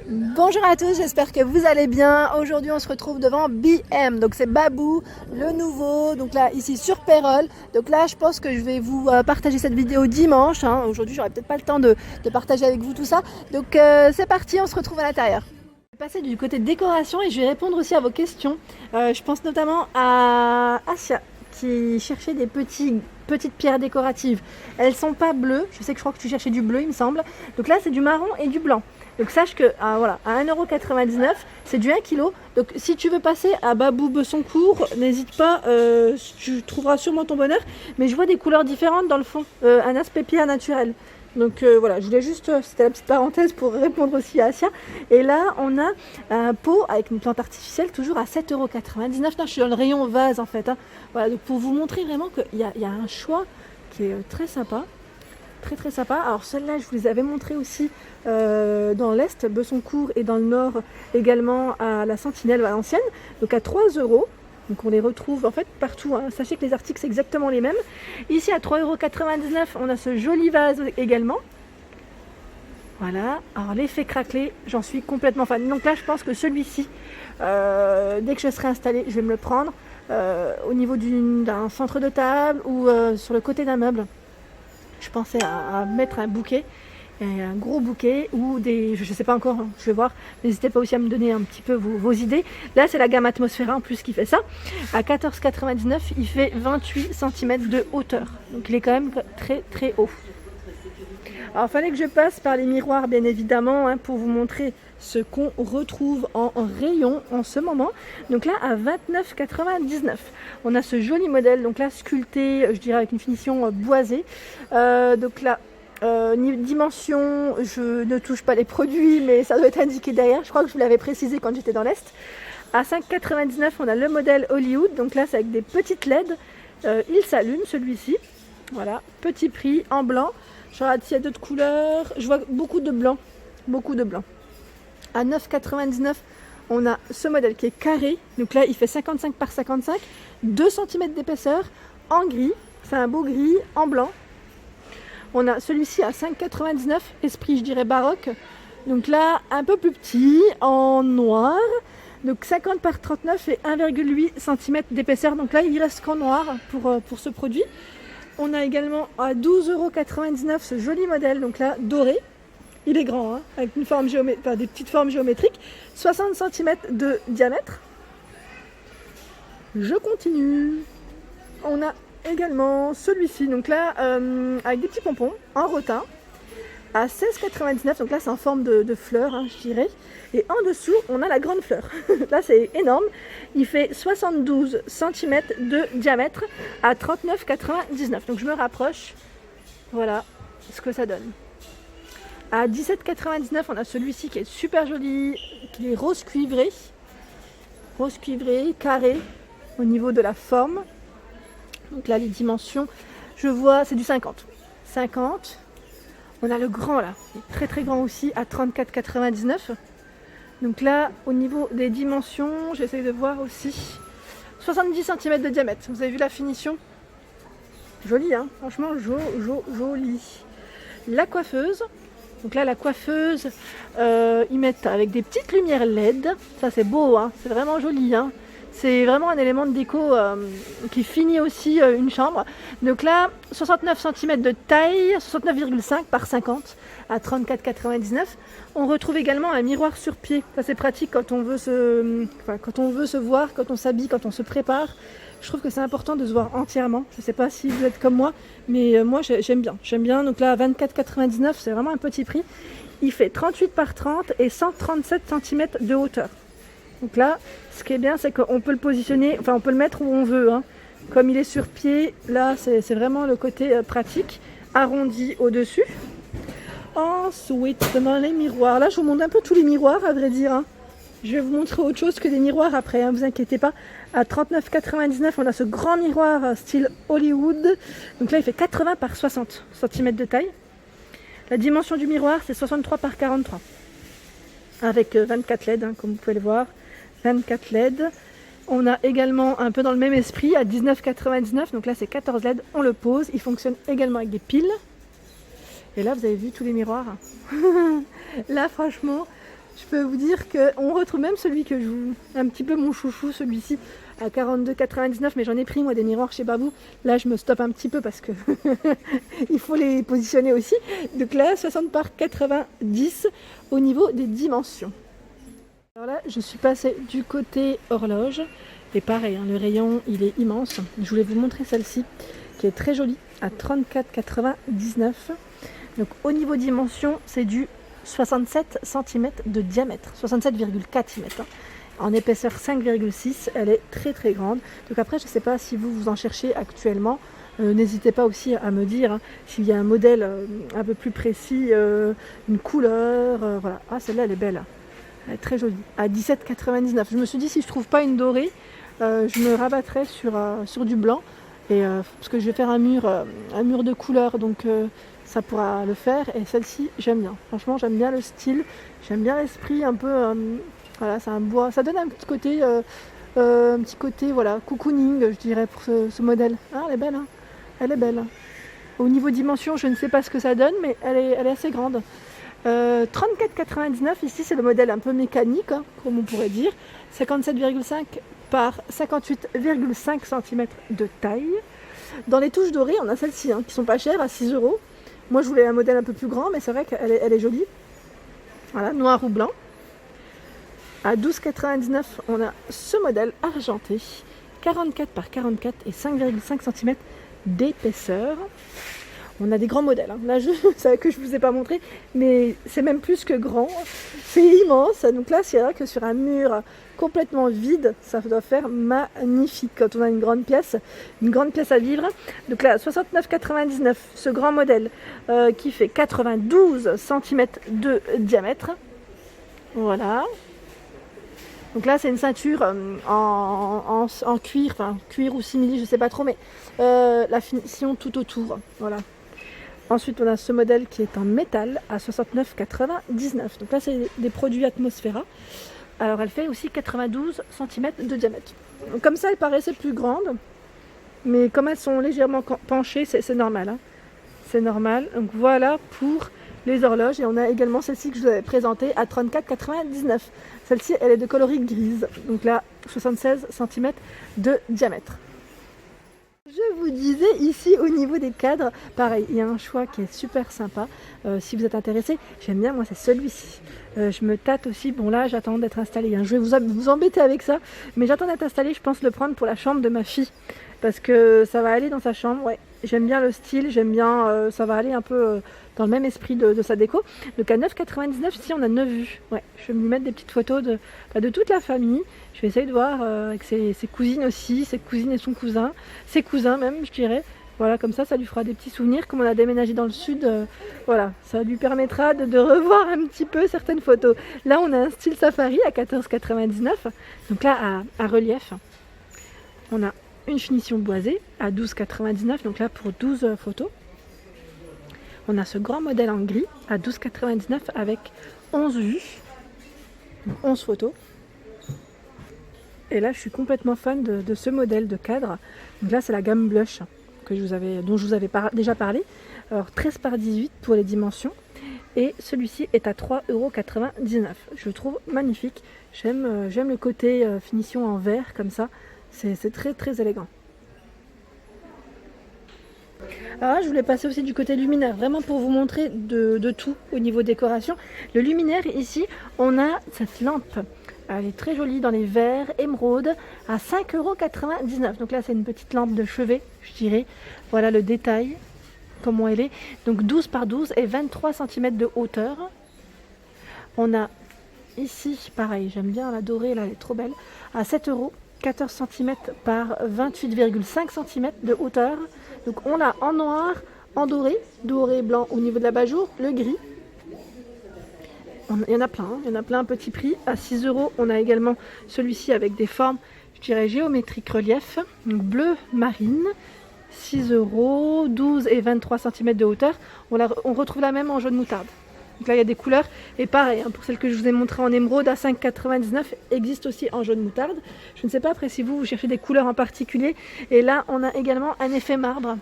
Bonjour à tous, j'espère que vous allez bien. Aujourd'hui on se retrouve devant BM, donc c'est Babou, le nouveau, donc là ici sur Pérols. Donc là je pense que je vais vous partager cette vidéo dimanche, hein. Aujourd'hui j'aurai peut-être pas le temps de partager avec vous tout ça. Donc c'est parti, on se retrouve à l'intérieur. Je vais passer du côté décoration et je vais répondre aussi à vos questions. Je pense notamment à Asia qui cherchait des petites pierres décoratives. Elles sont pas bleues, je crois que tu cherchais du bleu il me semble. Donc là c'est du marron et du blanc. Donc sache que voilà, à 1,99 €, c'est du 1 kg. Donc si tu veux passer à Babou Besoncourt, n'hésite pas, tu trouveras sûrement ton bonheur. Mais je vois des couleurs différentes dans le fond, un aspect pierre naturel. Donc voilà, je voulais juste, c'était la petite parenthèse pour répondre aussi à Asia. Et là, on a un pot avec une plante artificielle, toujours à 7,99 €. Là, je suis dans le rayon vase en fait, hein. Voilà, donc pour vous montrer vraiment qu'il y a un choix qui est très sympa. Très sympa. Alors celles-là, je vous les avais montrées aussi dans l'Est, Besoncourt, et dans le Nord également à la Sentinelle Valenciennes, donc à 3 €. Donc on les retrouve en fait partout, hein. Sachez que les articles c'est exactement les mêmes. Ici à 3,99 €, on a ce joli vase également. Voilà, alors l'effet craquelé, j'en suis complètement fan. Donc là je pense que celui-ci, dès que je serai installée, je vais me le prendre au niveau d'un centre de table ou sur le côté d'un meuble. Je pensais à mettre un bouquet, un gros bouquet ou des, je sais pas encore, hein, je vais voir. N'hésitez pas aussi à me donner un petit peu vos idées. Là c'est la gamme Atmosphera en plus qui fait ça. À 14,99 €, il fait 28 cm de hauteur. Donc il est quand même très haut. Alors il fallait que je passe par les miroirs bien évidemment, hein, pour vous montrer ce qu'on retrouve en rayon en ce moment. Donc là à 29,99 €, on a ce joli modèle, donc là sculpté, je dirais avec une finition boisée. Donc là dimension, je ne touche pas les produits mais ça doit être indiqué derrière, je crois que je vous l'avais précisé quand j'étais dans l'Est. À 5,99 €, on a le modèle Hollywood, donc là c'est avec des petites LED, il s'allume celui-ci. Voilà, petit prix en blanc. Je regarde s'il y a d'autres couleurs. Je vois beaucoup de blanc. À 9,99 €, on a ce modèle qui est carré. Donc là, il fait 55 par 55, 2 cm d'épaisseur, en gris. C'est un beau gris, en blanc. On a celui-ci à 5,99 €, esprit, je dirais, baroque. Donc là, un peu plus petit, en noir. Donc 50 par 39 et 1,8 cm d'épaisseur. Donc là, il reste qu'en noir pour ce produit. On a également à 12,99 € ce joli modèle, donc là doré. Il est grand, hein, avec une forme des petites formes géométriques, 60 cm de diamètre. Je continue. On a également celui-ci, donc là avec des petits pompons en rotin, à 16,99 €. Donc là c'est en forme de fleur, hein, je dirais. Et en dessous on a la grande fleur. Là c'est énorme. Il fait 72 cm de diamètre à 39,99 €. Donc je me rapproche. Voilà ce que ça donne. À 17,99 €, on a celui-ci qui est super joli, qui est rose cuivré, carré au niveau de la forme. Donc là les dimensions, je vois c'est du 50. On a le grand là, très grand aussi, à 34,99 €. Donc là, au niveau des dimensions, j'essaie de voir aussi 70 cm de diamètre. Vous avez vu la finition? Jolie, hein, franchement, jolie. La coiffeuse. Donc là, la coiffeuse, ils mettent avec des petites lumières LED. Ça, c'est beau, hein, c'est vraiment joli, hein. C'est vraiment un élément de déco qui finit aussi une chambre. Donc là, 69 cm de taille, 69,5 par 50 à 34,99 €. On retrouve également un miroir sur pied. Ça c'est pratique quand on veut se voir, quand on s'habille, quand on se prépare. Je trouve que c'est important de se voir entièrement. Je ne sais pas si vous êtes comme moi, mais moi j'aime bien. Donc là à 24,99 €, c'est vraiment un petit prix. Il fait 38 par 30 et 137 cm de hauteur. Donc là, ce qui est bien, c'est qu'on peut le positionner, enfin on peut le mettre où on veut, hein. Comme il est sur pied, là c'est vraiment le côté pratique, arrondi au-dessus. Ensuite, dans les miroirs, là je vous montre un peu tous les miroirs à vrai dire, hein. Je vais vous montrer autre chose que des miroirs après, hein, vous inquiétez pas. À 39,99 €, on a ce grand miroir style Hollywood. Donc là il fait 80 par 60 cm de taille. La dimension du miroir c'est 63 par 43. Avec 24 LED, hein, comme vous pouvez le voir. 24 LED. On a également un peu dans le même esprit à 19,99 €. Donc là c'est 14 LED. On le pose. Il fonctionne également avec des piles. Et là vous avez vu tous les miroirs. Là franchement Je peux vous dire qu'on retrouve même celui que je vous... un petit peu mon chouchou, celui-ci, à 42,99, mais j'en ai pris moi des miroirs chez Babou. Là je me stoppe un petit peu parce que il faut les positionner aussi. Donc là 60 par 90 au niveau des dimensions. Alors là je suis passée du côté horloge et pareil, hein, le rayon il est immense. Je voulais vous montrer celle-ci qui est très jolie à 34,99. Donc au niveau dimension c'est du 67 cm de diamètre, 67,4 cm. Hein. En épaisseur 5,6, elle est très très grande. Donc après, je ne sais pas si vous en cherchez actuellement. N'hésitez pas aussi à me dire hein, s'il y a un modèle un peu plus précis, une couleur. Voilà. Ah, celle-là, elle est belle. Elle est très jolie. À 17,99. Je me suis dit, si je ne trouve pas une dorée, je me rabattrai sur du blanc. Et, parce que je vais faire un mur de couleur. Donc ça pourra le faire. Et celle-ci, j'aime bien. Franchement, j'aime bien le style. J'aime bien l'esprit un peu... voilà, c'est un bois, ça donne un petit côté voilà, cocooning, je dirais, pour ce modèle. Ah, elle est belle, hein. Elle est belle. Au niveau dimension, je ne sais pas ce que ça donne, mais elle est assez grande. 34,99, ici c'est le modèle un peu mécanique, hein, comme on pourrait dire. 57,5 par 58,5 cm de taille. Dans les touches dorées, on a celles-ci, hein, qui sont pas chères, à 6 €. Moi je voulais un modèle un peu plus grand, mais c'est vrai qu'elle est jolie. Voilà, noir ou blanc. À 12,99, on a ce modèle argenté, 44 par 44 et 5,5 cm d'épaisseur. On a des grands modèles. Hein. Là, c'est vrai que je ne vous ai pas montré, mais c'est même plus que grand. C'est immense. Donc là, c'est vrai que sur un mur complètement vide, ça doit faire magnifique quand on a une grande pièce à vivre. Donc là, 69,99, ce grand modèle qui fait 92 cm de diamètre. Voilà. Donc là c'est une ceinture en cuir, enfin cuir ou simili, je sais pas trop, mais la finition tout autour, voilà. Ensuite on a ce modèle qui est en métal à 69,99. Donc là c'est des produits Atmosphera. Alors elle fait aussi 92 cm de diamètre. Donc, comme ça elle paraissait plus grande, mais comme elles sont légèrement penchées, c'est normal. Hein. C'est normal. Donc voilà pour les horloges, et on a également celle-ci que je vous avais présentée à 34,99. Celle-ci, elle est de coloris grise, donc là, 76 cm de diamètre. Je vous disais ici au niveau des cadres, pareil, il y a un choix qui est super sympa. Si vous êtes intéressé, j'aime bien, moi c'est celui-ci. Je me tâte aussi, bon là j'attends d'être installée, hein. Je vais vous embêter avec ça, mais j'attends d'être installée, je pense le prendre pour la chambre de ma fille. Parce que ça va aller dans sa chambre, ouais. J'aime bien le style, j'aime bien, ça va aller un peu dans le même esprit de sa déco. Donc à 9,99, ici on a 9 vues. Ouais, je vais me mettre des petites photos de toute la famille. Je vais essayer de voir avec ses cousines aussi, ses cousines et son cousin, ses cousins même, je dirais. Voilà, comme ça lui fera des petits souvenirs. Comme on a déménagé dans le sud, voilà, ça lui permettra de revoir un petit peu certaines photos. Là, on a un style safari à 14,99. Donc là, à relief, on a une finition boisée à 12,99, donc là pour 12 photos. On a ce grand modèle en gris à 12,99 avec 11 vues, 11 photos. Et là je suis complètement fan de ce modèle de cadre. Donc là c'est la gamme blush dont je vous avais déjà parlé. Alors 13 par 18 pour les dimensions. Et celui-ci est à 3,99 €. Je le trouve magnifique. J'aime le côté finition en verre comme ça. C'est très très élégant. Alors là, je voulais passer aussi du côté luminaire, vraiment pour vous montrer de tout au niveau décoration. Le luminaire ici, on a cette lampe. Elle est très jolie dans les verts, émeraude, à 5,99 €. Donc là, c'est une petite lampe de chevet, je dirais. Voilà le détail, comment elle est. Donc 12 par 12 et 23 cm de hauteur. On a ici, pareil, j'aime bien la dorée, là, elle est trop belle, à 7 €. 14 cm par 28,5 cm de hauteur. Donc on l'a en noir, en doré blanc au niveau de l'abat-jour, le gris. Il y en a plein, il y en a plein à petit prix. À 6 €, on a également celui-ci avec des formes, je dirais géométriques relief. Donc bleu marine, 6 €, 12 et 23 cm de hauteur. On retrouve la même en jaune moutarde. Donc là il y a des couleurs, et pareil, hein, pour celle que je vous ai montrée en émeraude à 5,99, existe aussi en jaune moutarde. Je ne sais pas après si vous cherchez des couleurs en particulier. Et là on a également un effet marbre.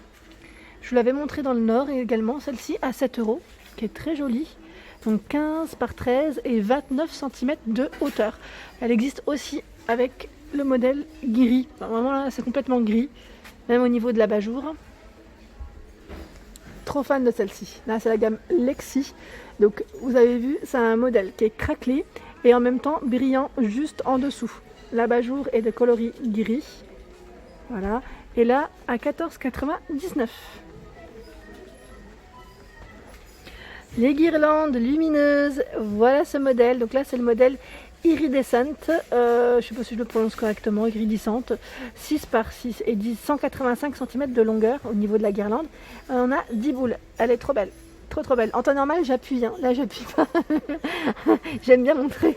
Je vous l'avais montré dans le nord, et également celle-ci à 7 €, qui est très jolie. Donc 15 par 13 et 29 cm de hauteur. Elle existe aussi avec le modèle gris. Enfin, vraiment là c'est complètement gris, même au niveau de l'abat-jour. Trop fan de celle-ci. Là c'est la gamme Lexi. Donc vous avez vu, c'est un modèle qui est craquelé et en même temps brillant juste en dessous. L'abat-jour est de coloris gris. Voilà. Et là à 14,99 €. Les guirlandes lumineuses, voilà ce modèle. Donc là c'est le modèle iridescente, je ne sais pas si je le prononce correctement, iridescente, 6 par 6 et 185 cm de longueur au niveau de la guirlande. On a 10 boules, elle est trop belle, trop belle. En temps normal j'appuie, hein. Là j'appuie pas, j'aime bien montrer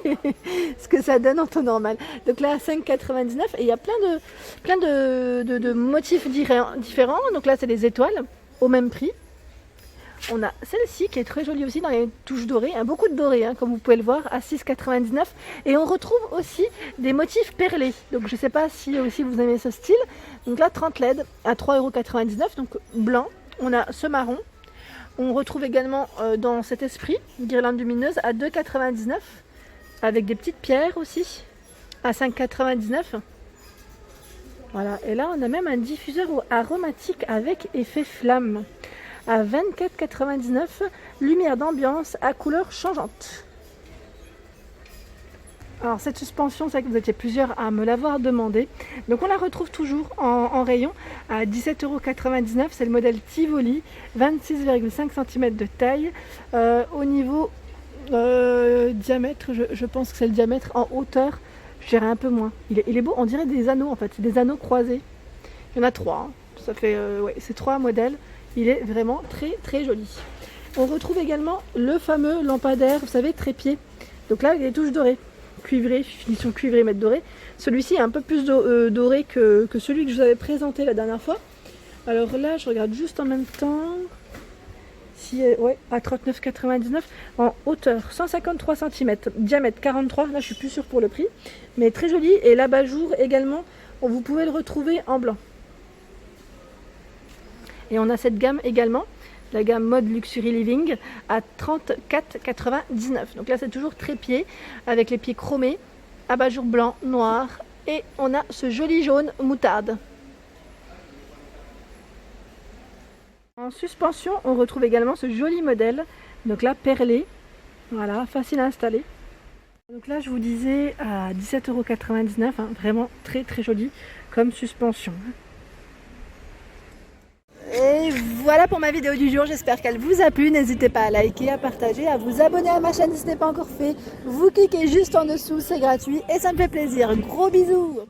ce que ça donne en temps normal. Donc là 5,99 € et il y a plein de motifs différents. Donc là c'est des étoiles au même prix. On a celle-ci qui est très jolie aussi dans les touches dorées, hein, beaucoup de doré, hein, comme vous pouvez le voir, à 6,99 €. Et on retrouve aussi des motifs perlés. Donc je ne sais pas si aussi vous aimez ce style. Donc là 30 LED à 3,99 €, donc blanc. On a ce marron. On retrouve également dans cet esprit une guirlande lumineuse à 2,99 € avec des petites pierres aussi à 5,99 €. Voilà, et là on a même un diffuseur aromatique avec effet flamme à 24,99 €, lumière d'ambiance à couleur changeante. Alors cette suspension, c'est vrai que vous étiez plusieurs à me l'avoir demandé. Donc on la retrouve toujours en rayon à 17,99 €. C'est le modèle Tivoli, 26,5 cm de taille. Au niveau diamètre, je pense que c'est le diamètre. En hauteur, je dirais un peu moins. Il est beau, on dirait des anneaux en fait, c'est des anneaux croisés. Il y en a 3, hein. Ça fait, ouais, c'est 3 modèles. Il est vraiment très joli. On retrouve également le fameux lampadaire, vous savez, trépied. Donc là, il y a des touches dorées, cuivrées, finition cuivrée, mètre doré. Celui-ci est un peu plus doré que celui que je vous avais présenté la dernière fois. Alors là, je regarde juste en même temps. Ouais, à 39,99 € en hauteur, 153 cm, diamètre 43. Là, je suis plus sûre pour le prix, mais très joli. Et l'abat-jour également, vous pouvez le retrouver en blanc. Et on a cette gamme également, la gamme mode Luxury Living à 34,99 €. Donc là c'est toujours trépied avec les pieds chromés, abat-jour blanc, noir et on a ce joli jaune moutarde. En suspension on retrouve également ce joli modèle, donc là perlé, voilà, facile à installer. Donc là je vous disais à 17,99 €, hein, vraiment très joli comme suspension. Et voilà pour ma vidéo du jour, j'espère qu'elle vous a plu. N'hésitez pas à liker, à partager, à vous abonner à ma chaîne si ce n'est pas encore fait. Vous cliquez juste en dessous, c'est gratuit et ça me fait plaisir. Gros bisous!